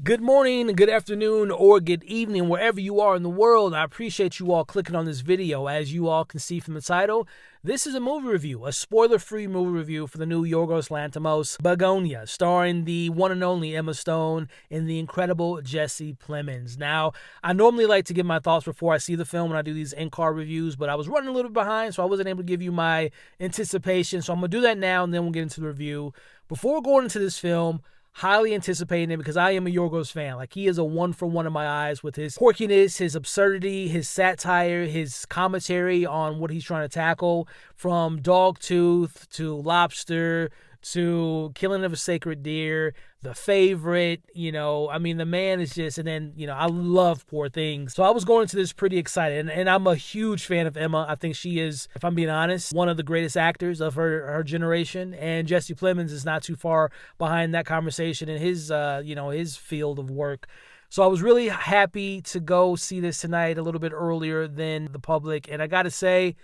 Good morning, good afternoon, or good evening, wherever you are in the world. I appreciate you all clicking on this video. As you all can see from the title, this is a movie review, a spoiler-free movie review for the new Yorgos Lanthimos Bugonia, starring the one and only Emma Stone and the incredible Jesse Plemons. Now, I normally like to give my thoughts before I see the film when I do these in-car reviews, but I was running a little bit behind, so I wasn't able to give you my anticipation. So I'm going to do that now, and then we'll get into the review. Before going into this film, highly anticipating it because I am a Yorgos fan. Like, he is a one-for-one in my eyes with his quirkiness, his absurdity, his satire, his commentary on what he's trying to tackle, from Dogtooth to Lobster to Killing of a Sacred Deer, The Favorite. The man is just, and then, I love Poor Things. So I was going into this pretty excited, and I'm a huge fan of Emma. I think she is, if I'm being honest, one of the greatest actors of her generation, and Jesse Plemons is not too far behind that conversation in his, his field of work. So I was really happy to go see this tonight a little bit earlier than the public, and I gotta say,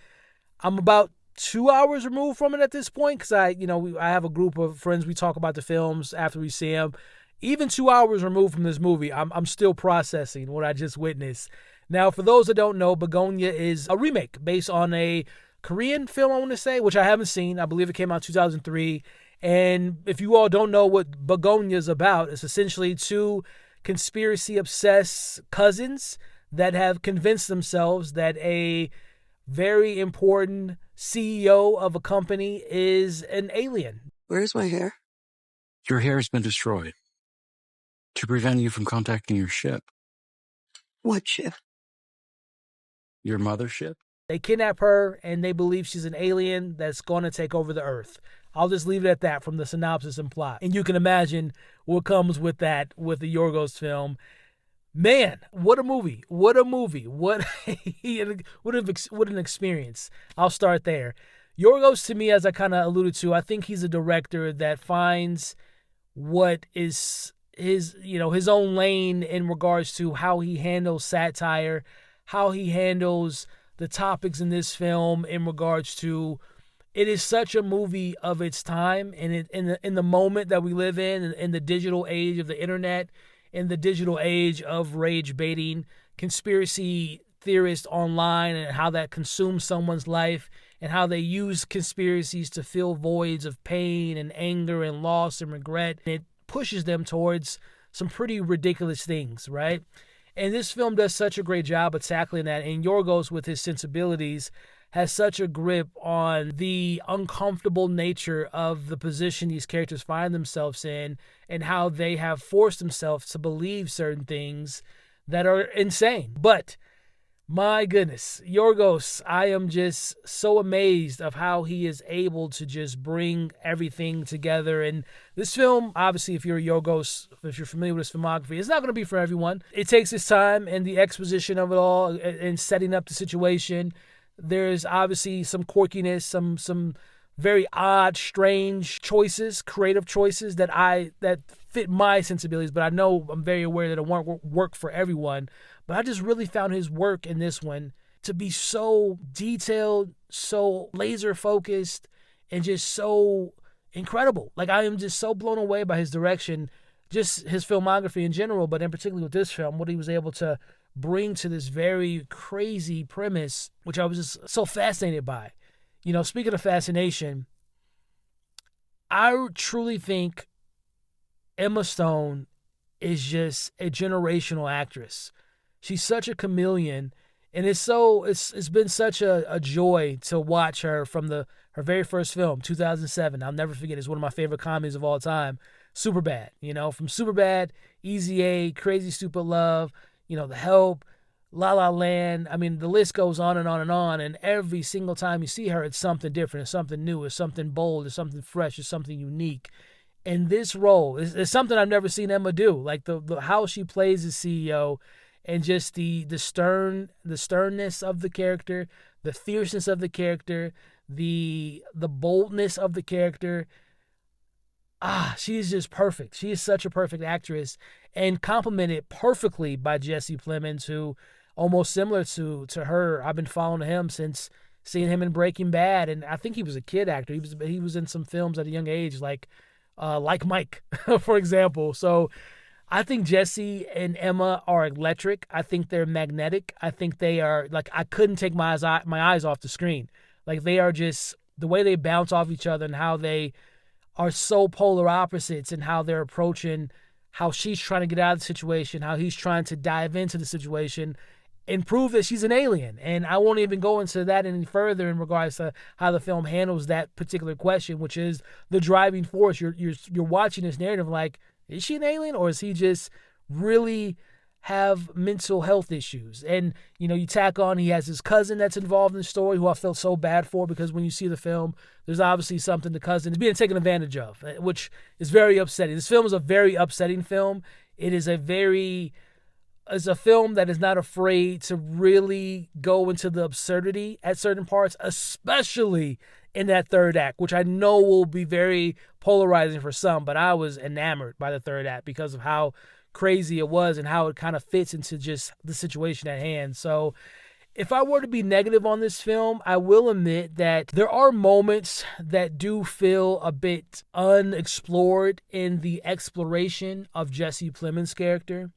I'm about 2 hours removed from it at this point because I have a group of friends. We talk about the films after we see them. Even 2 hours removed from this movie, I'm still processing what I just witnessed. Now, for those that don't know, Bugonia is a remake based on a Korean film, I want to say, which I haven't seen. I believe it came out in 2003. And if you all don't know what Bugonia is about, it's essentially two conspiracy-obsessed cousins that have convinced themselves that a very important CEO of a company is an alien. Where's my hair? Your hair has been destroyed to prevent you from contacting your ship. What ship? Your mothership? They kidnap her, and they believe she's an alien that's going to take over the Earth. I'll just leave it at that from the synopsis and plot. And you can imagine what comes with that, with the Yorgos film. Man, what a movie. What a movie. What an experience. I'll start there. Yorgos, to me, as I kind of alluded to, I think he's a director that finds what is his own lane in regards to how he handles satire, how he handles the topics in this film in regards to, it is such a movie of its time, and in the moment that we live in the digital age of the internet, in the digital age of rage baiting, conspiracy theorists online, and how that consumes someone's life, and how they use conspiracies to fill voids of pain and anger and loss and regret. And it pushes them towards some pretty ridiculous things, right? And this film does such a great job of tackling that. And Yorgos, with his sensibilities, has such a grip on the uncomfortable nature of the position these characters find themselves in, and how they have forced themselves to believe certain things that are insane. But my goodness, Yorgos, I am just so amazed of how he is able to just bring everything together. And this film, obviously, if you're Yorgos, if you're familiar with his filmography, it's not going to be for everyone. It takes its time and the exposition of it all and setting up the situation. There's obviously some quirkiness, some very odd, strange choices, creative choices that fit my sensibilities, but I know I'm very aware that it won't work for everyone. But I just really found his work in this one to be so detailed, so laser focused, and just so incredible. Like, I am just so blown away by his direction, just his filmography in general, but in particular with this film, what he was able to bring to this very crazy premise, which I was just so fascinated by. Speaking of fascination, I truly think Emma Stone is just a generational actress. She's such a chameleon, and it's been such a joy to watch her from her very first film, 2007. I'll never forget. It's one of my favorite comedies of all time, Superbad. From Superbad, Easy A, Crazy Stupid Love, The Help, La La Land. I mean, the list goes on and on and on. And every single time you see her, it's something different. It's something new. It's something bold. It's something fresh. It's something unique. And this role is something I've never seen Emma do. Like the how she plays the CEO, and just the sternness of the character, the fierceness of the character, the boldness of the character. She is just perfect. She is such a perfect actress, and complemented perfectly by Jesse Plemons, who, almost similar to her, I've been following him since seeing him in Breaking Bad, and I think he was a kid actor. He was in some films at a young age, like Mike, for example. So I think Jesse and Emma are electric. I think they're magnetic. I think they are, like, I couldn't take my eyes off the screen. Like, they are just, the way they bounce off each other and how they are so polar opposites and how they're approaching, how she's trying to get out of the situation, how he's trying to dive into the situation and prove that she's an alien. And I won't even go into that any further in regards to how the film handles that particular question, which is the driving force. You're watching this narrative like, is she an alien, or is he just really have mental health issues? And, you know, you tack on, he has his cousin that's involved in the story, who I felt so bad for, because when you see the film, there's obviously something the cousin is being taken advantage of, which is very upsetting. This film is a very upsetting film. It is a film that is not afraid to really go into the absurdity at certain parts, especially in that third act, which I know will be very polarizing for some, but I was enamored by the third act because of how crazy it was and how it kind of fits into just the situation at hand. So if I were to be negative on this film, I will admit that there are moments that do feel a bit unexplored in the exploration of Jesse Plemons' character.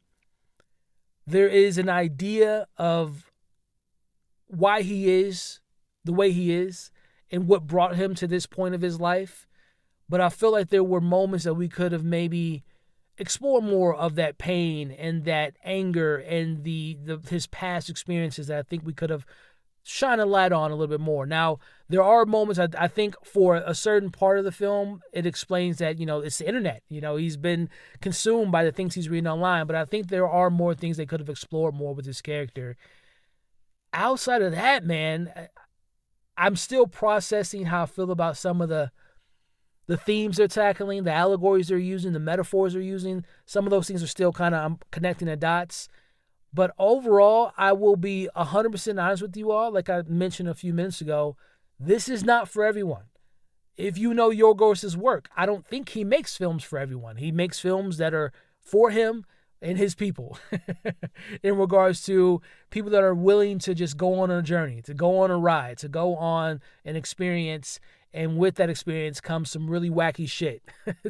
There is an idea of why he is the way he is and what brought him to this point of his life. But I feel like there were moments that we could have maybe explored more of that pain and that anger and his past experiences that I think we could have shine a light on a little bit more. Now, there are moments, I think for a certain part of the film, it explains that, you know, it's the internet. You know, he's been consumed by the things he's reading online, but I think there are more things they could have explored more with his character. Outside of that, man, I'm still processing how I feel about some of the themes they're tackling, the allegories they're using, the metaphors they're using. Some of those things are still kind of, I'm connecting the dots. But overall, I will be 100% honest with you all. Like I mentioned a few minutes ago, this is not for everyone. If you know Yorgos' work, I don't think he makes films for everyone. He makes films that are for him and his people in regards to people that are willing to just go on a journey, to go on a ride, to go on an experience. And with that experience comes some really wacky shit,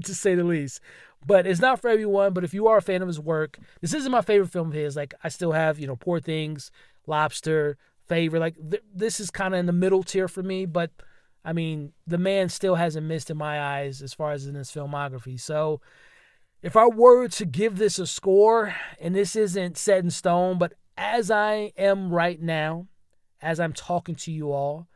to say the least. But it's not for everyone. But if you are a fan of his work, this isn't my favorite film of his. Like, I still have, you know, Poor Things, Lobster, Favor. Like, this is kind of in the middle tier for me. But, I mean, the man still hasn't missed in my eyes as far as in his filmography. So, if I were to give this a score, and this isn't set in stone, but as I am right now, as I'm talking to you all,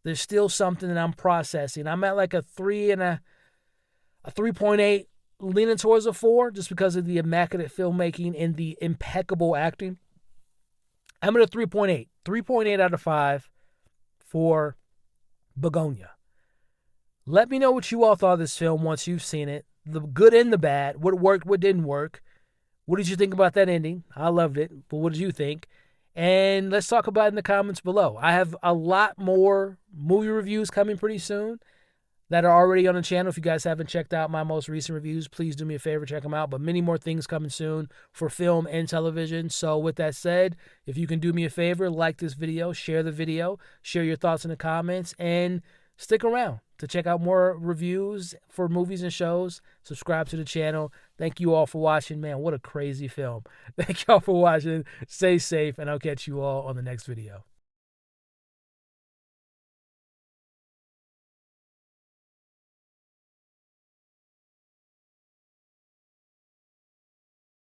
there's still something that I'm processing. I'm at like a 3.8, leaning towards a 4, just because of the immaculate filmmaking and the impeccable acting. I'm at a 3.8. 3.8 out of 5 for Bugonia. Let me know what you all thought of this film once you've seen it. The good and the bad. What worked, what didn't work. What did you think about that ending? I loved it, but what did you think? And let's talk about it in the comments below. I have a lot more movie reviews coming pretty soon that are already on the channel. If you guys haven't checked out my most recent reviews, please do me a favor, check them out. But many more things coming soon for film and television. So with that said, if you can do me a favor, like this video, share the video, share your thoughts in the comments, and stick around to check out more reviews for movies and shows. Subscribe to the channel. Thank you all for watching. Man, what a crazy film. Thank you all for watching. Stay safe, and I'll catch you all on the next video.